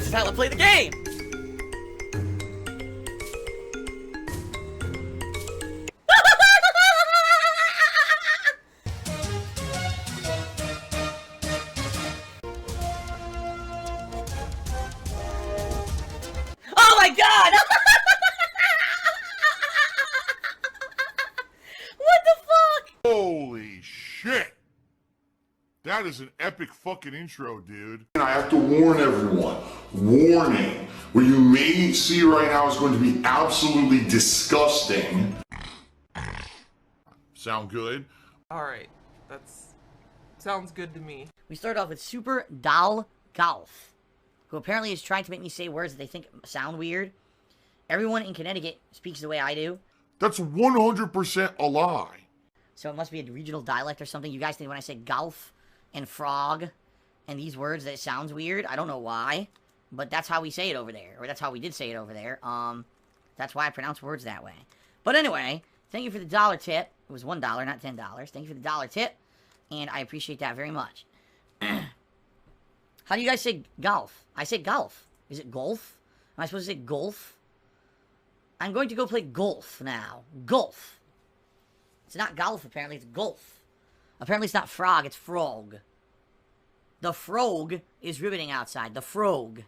This is how I play the game! Oh my god! What the fuck? Holy shit! That is an epic fucking intro, dude. And I have to warn everyone, warning, what you may see right now is going to be absolutely disgusting. Sound good? Alright, sounds good to me. We start off with Super Doll Golf, who apparently is trying to make me say words that they think sound weird. Everyone in Connecticut speaks the way I do. That's 100% a lie. So it must be a regional dialect or something. You guys think when I say golf and frog and these words that it sounds weird? I don't know why, but that's how we say it over there. Or that's how we did say it over there. That's why I pronounce words that way. But anyway, thank you for the dollar tip. It was $1, not $10. Thank you for the dollar tip, and I appreciate that very much. How do you guys say golf? I say golf. Is it golf? Am I supposed to say golf? I'm going to go play golf now. Golf. It's not golf, apparently. It's golf. Apparently it's not frog, it's frog. The frog is riveting outside. The frog.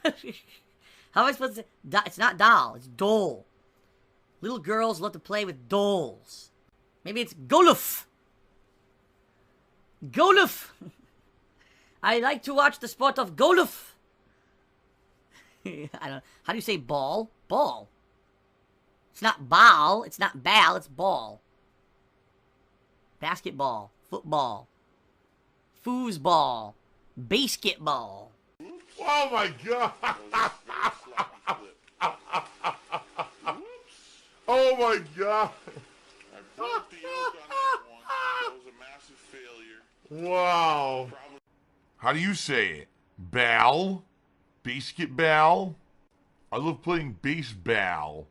How am I supposed to say? It's not doll, it's doll. Little girls love to play with dolls. Maybe it's golf. Golf. I like to watch the sport of golf. I don't know. How do you say ball? Ball. It's not ball. It's not ball. It's ball. Basketball. Football. Foosball. Basketball. Oh my god! Oh my god! I broke the yoke on that one. That was a massive failure. Wow. How do you say it? Ball? Basketball? I love playing baseball.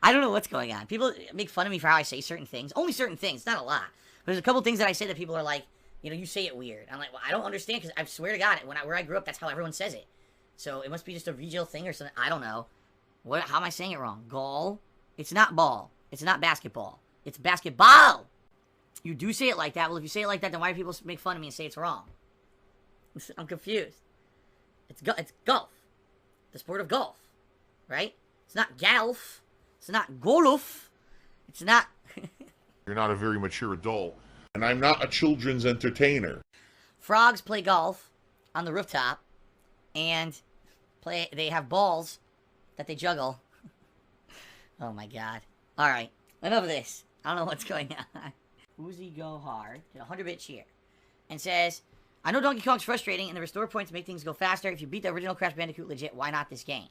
I don't know what's going on. People make fun of me for how I say certain things. Only certain things, not a lot. But there's a couple things that I say that people are like, you know, you say it weird. I'm like, well, I don't understand because I swear to God, where I grew up, that's how everyone says it. So it must be just a regional thing or something. I don't know. How am I saying it wrong? Gall? It's not ball. It's not basketball. It's basketball. You do say it like that. Well, if you say it like that, then why do people make fun of me and say it's wrong? I'm confused. It's golf. The sport of golf. Right? It's not golf. It's not golf. It's not... You're not a very mature adult. And I'm not a children's entertainer. Frogs play golf on the rooftop. And they have balls that they juggle. Oh my god. Alright. Enough of this. I don't know what's going on. Uzi Go Hard did 100-bit cheer. And says... I know Donkey Kong's frustrating, and the restore points make things go faster. If you beat the original Crash Bandicoot legit, why not this game?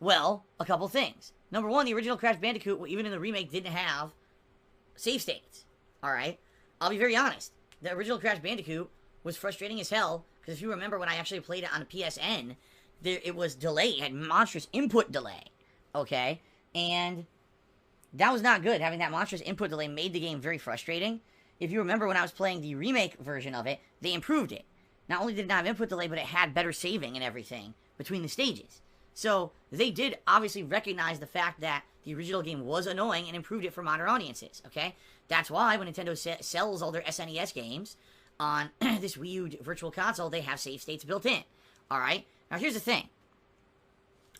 Well, a couple things. Number one, the original Crash Bandicoot, even in the remake, didn't have save states. Alright? I'll be very honest. The original Crash Bandicoot was frustrating as hell, because if you remember when I actually played it on a PSN, it was delayed. It had monstrous input delay. Okay? And that was not good. Having that monstrous input delay made the game very frustrating. If you remember when I was playing the remake version of it, they improved it. Not only did it not have input delay, but it had better saving and everything between the stages. So, they did obviously recognize the fact that the original game was annoying and improved it for modern audiences, okay? That's why when Nintendo sells all their SNES games on this Wii U Virtual Console, they have save states built in, alright? Now, here's the thing.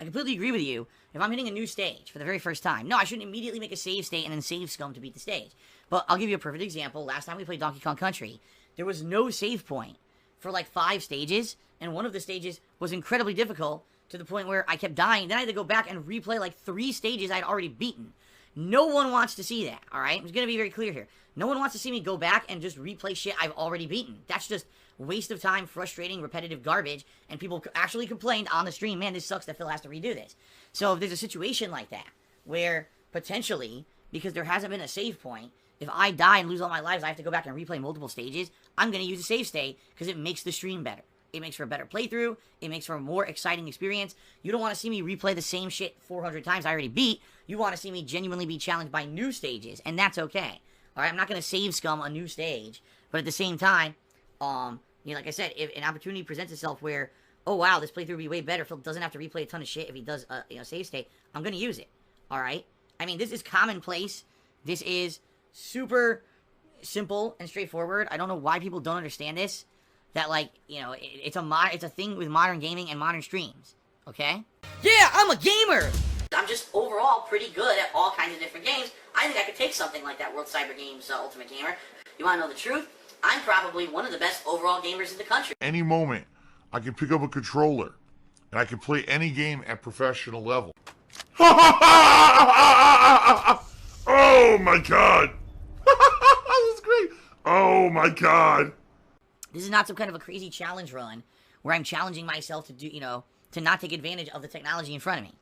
I completely agree with you. If I'm hitting a new stage for the very first time, no, I shouldn't immediately make a save state and then save scum to beat the stage. But I'll give you a perfect example. Last time we played Donkey Kong Country, there was no save point for like 5 stages, and one of the stages was incredibly difficult to the point where I kept dying. Then I had to go back and replay like 3 stages I'd already beaten. No one wants to see that, alright? I'm going to be very clear here. No one wants to see me go back and just replay shit I've already beaten. That's just waste of time, frustrating, repetitive garbage, and people actually complained on the stream, man, this sucks that Phil has to redo this. So if there's a situation like that, where potentially, because there hasn't been a save point, if I die and lose all my lives, I have to go back and replay multiple stages, I'm going to use a save state, because it makes the stream better. It makes for a better playthrough, it makes for a more exciting experience. You don't want to see me replay the same shit 400 times I already beat. You want to see me genuinely be challenged by new stages, and that's okay. All right, I'm not going to save scum a new stage, but at the same time, like I said, if an opportunity presents itself where, oh wow, this playthrough would be way better, Phil doesn't have to replay a ton of shit if he does, save state, I'm going to use it. All right? I mean, this is commonplace. This is super simple and straightforward. I don't know why people don't understand this. That, like, it's a thing with modern gaming and modern streams. Okay? Yeah, I'm a gamer! I'm just overall pretty good at all kinds of different games. I think I could take something like that World Cyber Games Ultimate Gamer. You want to know the truth? I'm probably one of the best overall gamers in the country. Any moment, I can pick up a controller, and I can play any game at professional level. Oh my god! This is great! Oh my god! This is not some kind of a crazy challenge run where I'm challenging myself to do, to not take advantage of the technology in front of me.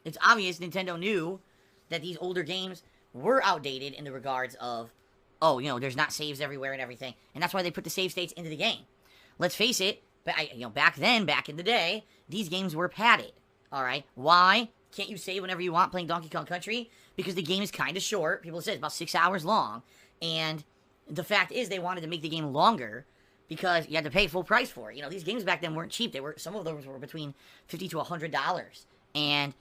It's obvious Nintendo knew that these older games were outdated in the regards of, there's not saves everywhere and everything, and that's why they put the save states into the game. Let's face it, back in the day, these games were padded. All right, why can't you save whenever you want playing Donkey Kong Country? Because the game is kind of short. People say it's about 6 hours long, and the fact is they wanted to make the game longer because you had to pay full price for it. These games back then weren't cheap. Some of those were between $50 to $100. And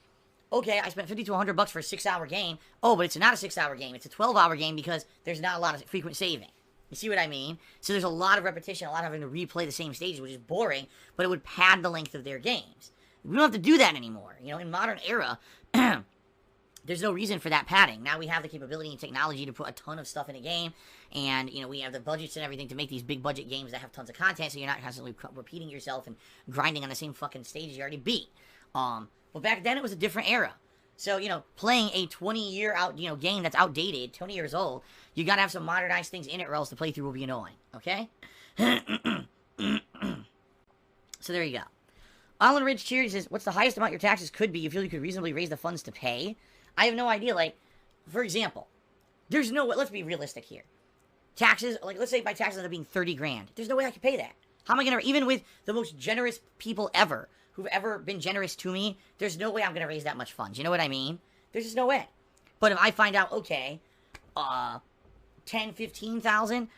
okay, I spent $50 to $100 for a 6-hour game. Oh, but it's not a 6-hour game. It's a 12-hour game because there's not a lot of frequent saving. You see what I mean? So there's a lot of repetition, a lot of having to replay the same stages, which is boring, but it would pad the length of their games. We don't have to do that anymore. In modern era, there's no reason for that padding. Now we have the capability and technology to put a ton of stuff in a game, and, we have the budgets and everything to make these big budget games that have tons of content, so you're not constantly repeating yourself and grinding on the same fucking stages you already beat. But back then it was a different era. So, playing a 20-year game that's outdated, 20 years old, you gotta have some modernized things in it or else the playthrough will be annoying, okay? So there you go. Alan Ridge Cheers says, what's the highest amount your taxes could be you feel you could reasonably raise the funds to pay? I have no idea. Like, for example, there's no way, let's be realistic here. Taxes, like, let's say my taxes end up being 30 grand. There's no way I could pay that. How am I gonna, even with the most generous people ever, who've ever been generous to me, there's no way I'm gonna raise that much funds. You know what I mean? There's just no way. But if I find out, okay, 10, 15,000,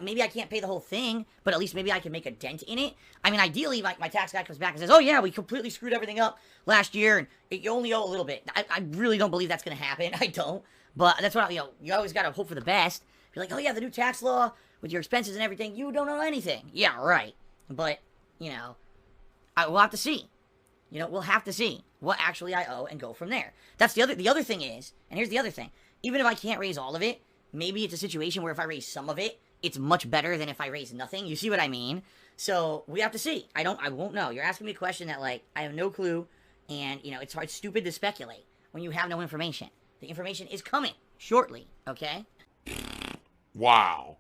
maybe I can't pay the whole thing, but at least maybe I can make a dent in it. I mean, ideally, my tax guy comes back and says, oh yeah, we completely screwed everything up last year, and you only owe a little bit. I really don't believe that's gonna happen. I don't. But that's what, you always gotta hope for the best. You're like, oh yeah, the new tax law, with your expenses and everything, you don't owe anything. Yeah, right. But, we'll have to see. We'll have to see what actually I owe and go from there. That's the other thing is, and here's the other thing, even if I can't raise all of it, maybe it's a situation where if I raise some of it, it's much better than if I raise nothing. You see what I mean? So, we have to see. I won't know. You're asking me a question that, like, I have no clue, and, it's stupid to speculate when you have no information. The information is coming shortly, okay? Wow.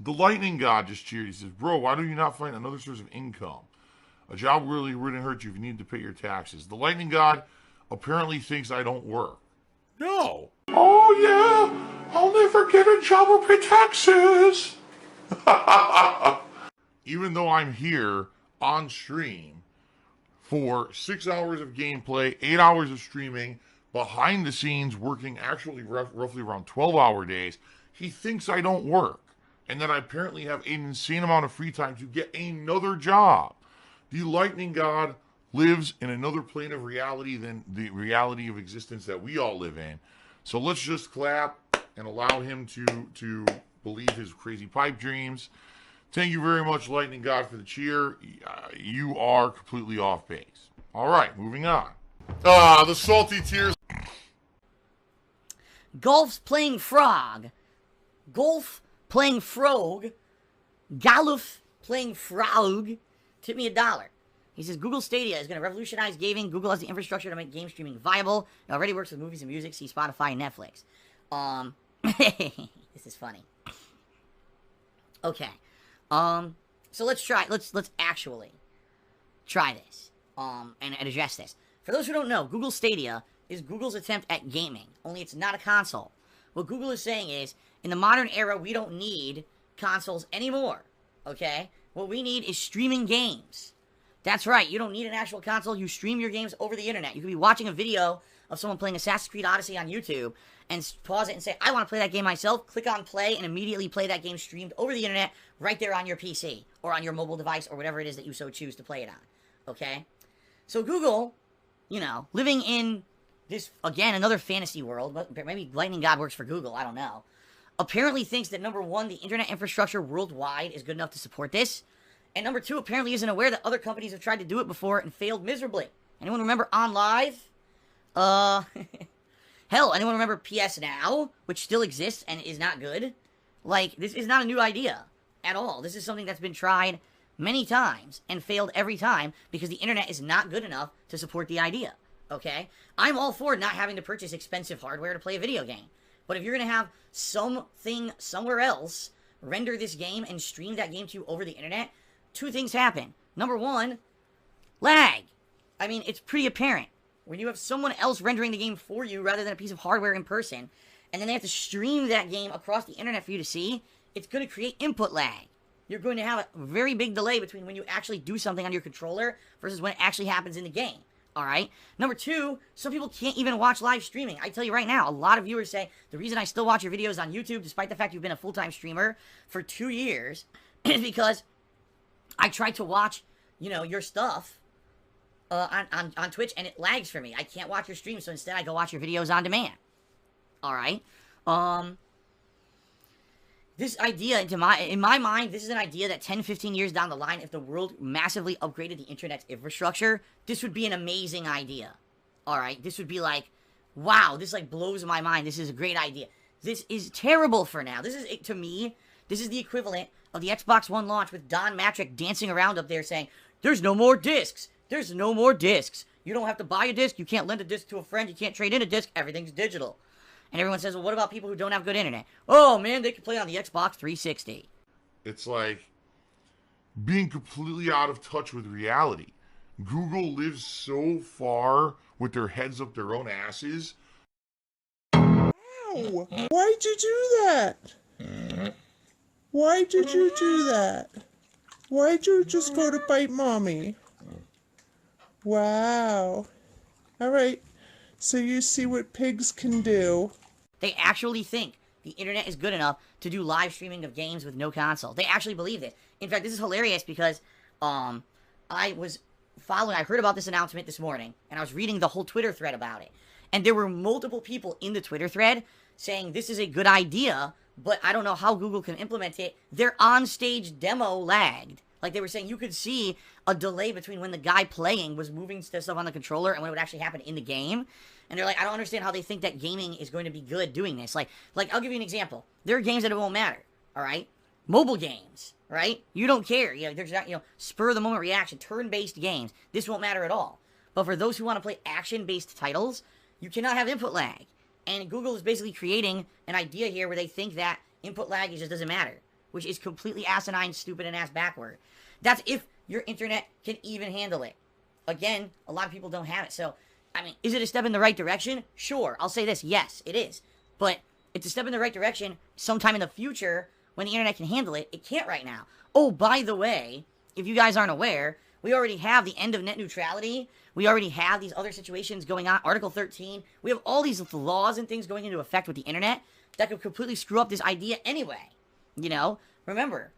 The Lightning God just cheered. He says, bro, why do you not find another source of income? A job really wouldn't hurt you if you needed to pay your taxes. The Lightning God apparently thinks I don't work. No. Oh, yeah. I'll never get a job or pay taxes. Even though I'm here on stream for 6 hours of gameplay, 8 hours of streaming, behind the scenes working actually roughly around 12-hour days, he thinks I don't work. And that I apparently have an insane amount of free time to get another job. The Lightning God lives in another plane of reality than the reality of existence that we all live in. So let's just clap and allow him to believe his crazy pipe dreams. Thank you very much, Lightning God, for the cheer. You are completely off base. All right, moving on. The salty tears. Golf's playing frog. Golf playing frog. Galuf playing frog. Tip me $1. He says, Google Stadia is going to revolutionize gaming. Google has the infrastructure to make game streaming viable. It already works with movies and music. See Spotify and Netflix. This is funny. Okay. So let's actually try this. And address this. For those who don't know, Google Stadia is Google's attempt at gaming. Only it's not a console. What Google is saying is, in the modern era, we don't need consoles anymore. Okay? What we need is streaming games. That's right. You don't need an actual console. You stream your games over the internet. You could be watching a video of someone playing Assassin's Creed Odyssey on YouTube and pause it and say, I want to play that game myself, click on play, and immediately play that game streamed over the internet right there on your PC or on your mobile device or whatever it is that you so choose to play it on. Okay? So Google, you know, living in this, again, another fantasy world, but maybe Lightning God works for Google, I don't know, apparently thinks that, number one, the internet infrastructure worldwide is good enough to support this, and number two, apparently isn't aware that other companies have tried to do it before and failed miserably. Anyone remember OnLive? Hell, anyone remember PS Now, which still exists and is not good? Like, this is not a new idea at all. This is something that's been tried many times and failed every time because the internet is not good enough to support the idea, okay? I'm all for not having to purchase expensive hardware to play a video game. But if you're going to have something somewhere else render this game and stream that game to you over the internet, two things happen. Number one, lag. I mean, it's pretty apparent. When you have someone else rendering the game for you rather than a piece of hardware in person, and then they have to stream that game across the internet for you to see, it's going to create input lag. You're going to have a very big delay between when you actually do something on your controller versus when it actually happens in the game. Alright? Number two, some people can't even watch live streaming. I tell you right now, a lot of viewers say, the reason I still watch your videos on YouTube, despite the fact you've been a full-time streamer for 2 years, is because I tried to watch, you know, your stuff on Twitch, and it lags for me. I can't watch your stream, so instead I go watch your videos on demand. Alright? This idea, in my mind, this is an idea that 10, 15 years down the line, if the world massively upgraded the internet's infrastructure, this would be an amazing idea. Alright? This would be like, wow, this like blows my mind. This is a great idea. This is terrible for now. This is, to me, this is the equivalent of the Xbox One launch with Don Matrick dancing around up there saying, there's no more discs. There's no more discs. You don't have to buy a disc. You can't lend a disc to a friend. You can't trade in a disc. Everything's digital. And everyone says, well, what about people who don't have good internet? Oh, man, they can play on the Xbox 360. It's like being completely out of touch with reality. Google lives so far with their heads up their own asses. Ow! Why'd you do that? Why did you do that? Why'd you just go to bite mommy? Wow. Alright, so you see what pigs can do. They actually think the internet is good enough to do live streaming of games with no console. They actually believe this. In fact, this is hilarious because I heard about this announcement this morning, and I was reading the whole Twitter thread about it. And there were multiple people in the Twitter thread saying this is a good idea, but I don't know how Google can implement it. Their on-stage demo lagged. Like, they were saying you could see a delay between when the guy playing was moving stuff on the controller and when it would actually happen in the game. And they're like, I don't understand how they think that gaming is going to be good doing this. Like I'll give you an example. There are games that it won't matter, all right? Mobile games, right? You don't care. You know, there's not, spur-of-the-moment reaction, turn-based games. This won't matter at all. But for those who want to play action-based titles, you cannot have input lag. And Google is basically creating an idea here where they think that input lag just doesn't matter, which is completely asinine, stupid, and ass-backward. That's if your internet can even handle it. Again, a lot of people don't have it. So, I mean, is it a step in the right direction? Sure. I'll say this. Yes, it is. But it's a step in the right direction sometime in the future when the internet can handle it. It can't right now. Oh, by the way, if you guys aren't aware, we already have the end of net neutrality. We already have these other situations going on. Article 13. We have all these laws and things going into effect with the internet that could completely screw up this idea anyway. You know, remember,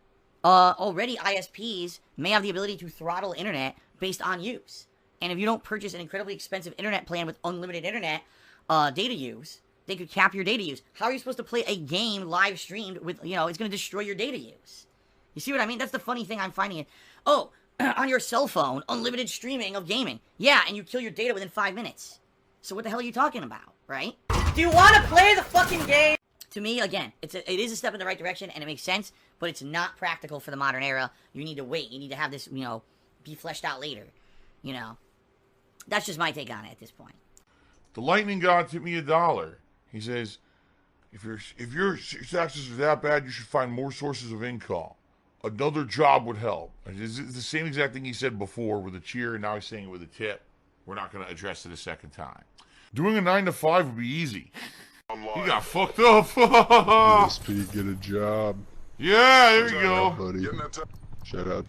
already ISPs may have the ability to throttle internet based on use. And if you don't purchase an incredibly expensive internet plan with unlimited internet data use, they could cap your data use. How are you supposed to play a game live streamed with, it's going to destroy your data use? You see what I mean? That's the funny thing I'm finding. Oh, on your cell phone, unlimited streaming of gaming. Yeah, and you kill your data within 5 minutes. So what the hell are you talking about, right? Do you want to play the fucking game? To me, again, it is a step in the right direction, and it makes sense, but it's not practical for the modern era. You need to wait. You need to have this, be fleshed out later. That's just my take on it at this point. The lightning god tipped me $1. He says, if your taxes are that bad, you should find more sources of income. Another job would help. It's the same exact thing he said before with a cheer, and now he's saying it with a tip. We're not going to address it a second time. Doing a 9 to 5 would be easy. He got fucked up. DsP, get a job. Yeah, there you go. Buddy. Shout out.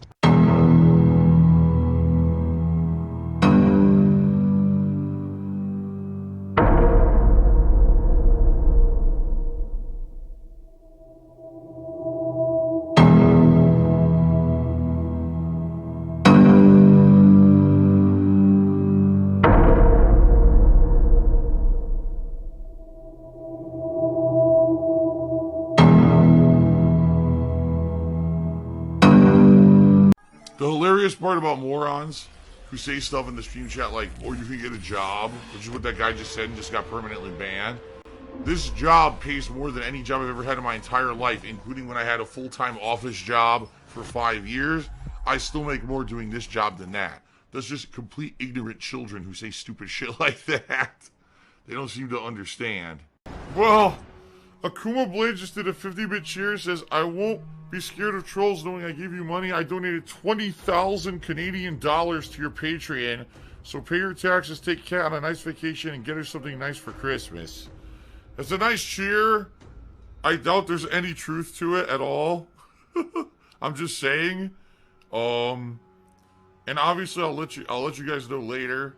The hilarious part about morons who say stuff in the stream chat like, or you can get a job, which is what that guy just said and just got permanently banned. This job pays more than any job I've ever had in my entire life, including when I had a full-time office job for 5 years. I still make more doing this job than that. That's just complete ignorant children who say stupid shit like that. They don't seem to understand. Well, Akuma Blade just did a 50-bit cheer. Says, I won't be scared of trolls knowing I gave you money. I donated 20,000 Canadian dollars to your Patreon. So pay your taxes, take Kat on a nice vacation, and get her something nice for Christmas. That's a nice cheer. I doubt there's any truth to it at all. I'm just saying. And obviously I'll let you guys know later.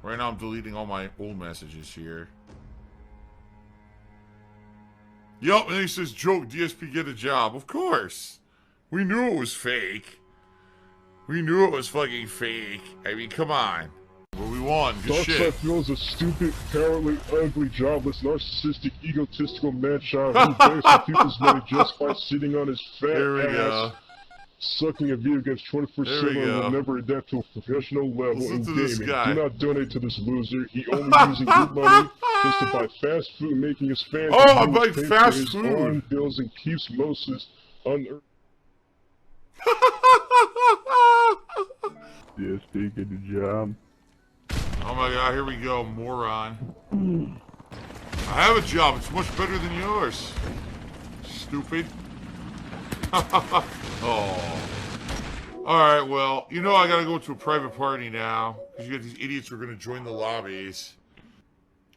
Right now I'm deleting all my old messages here. Yup, and he says, joke, DSP get a job. Of course. We knew it was fake. We knew it was fucking fake. I mean, come on. But we won. Good shit. Darkseid feels a stupid, cowardly, ugly, jobless, narcissistic, egotistical man-child who begs for people's money just by sitting on his fat ass, sucking a video games 24/7 and will never adapt to a professional level in gaming. Do not donate to this loser. He only using your money just to buy fast food, making his fans I buy fast food bills and keeps Moses unearned. DSP get the job. Oh my god, here we go, moron. I have a job, it's much better than yours. Stupid. Oh. Alright, well, you know I gotta go to a private party now. Because you got these idiots who are gonna join the lobbies.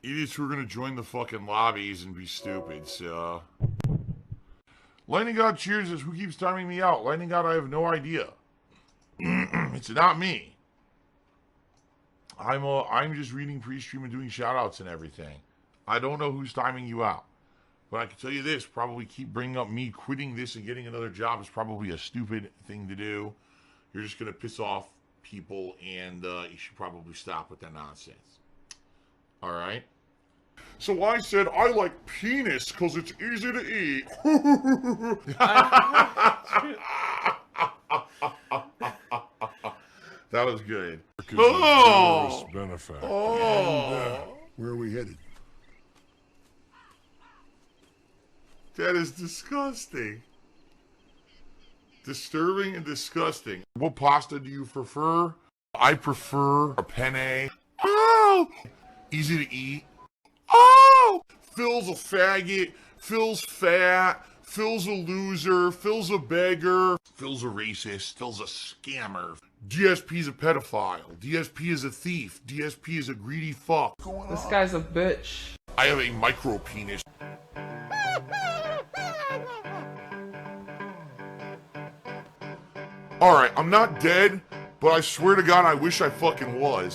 Idiots who are gonna join the fucking lobbies and be stupid, so. Lightning God cheers says, who keeps timing me out? Lightning God, I have no idea. It's not me. I'm just reading pre-stream and doing shout-outs and everything. I don't know who's timing you out. But I can tell you this, probably keep bringing up me quitting this and getting another job is probably a stupid thing to do. You're just going to piss off people, and you should probably stop with that nonsense. Alright? So I said I like penis because it's easy to eat. That was good. Oh! Benefactor. Oh! Where are we headed? That is disgusting. Disturbing and disgusting. What pasta do you prefer? I prefer a penne. Oh! Easy to eat. Oh! Phil's a faggot. Phil's fat. Phil's a loser. Phil's a beggar. Phil's a racist. Phil's a scammer. DSP's a pedophile. DSP is a thief. DSP is a greedy fuck. This guy's a bitch. I have a micro penis. Alright, I'm not dead, but I swear to God I wish I fucking was.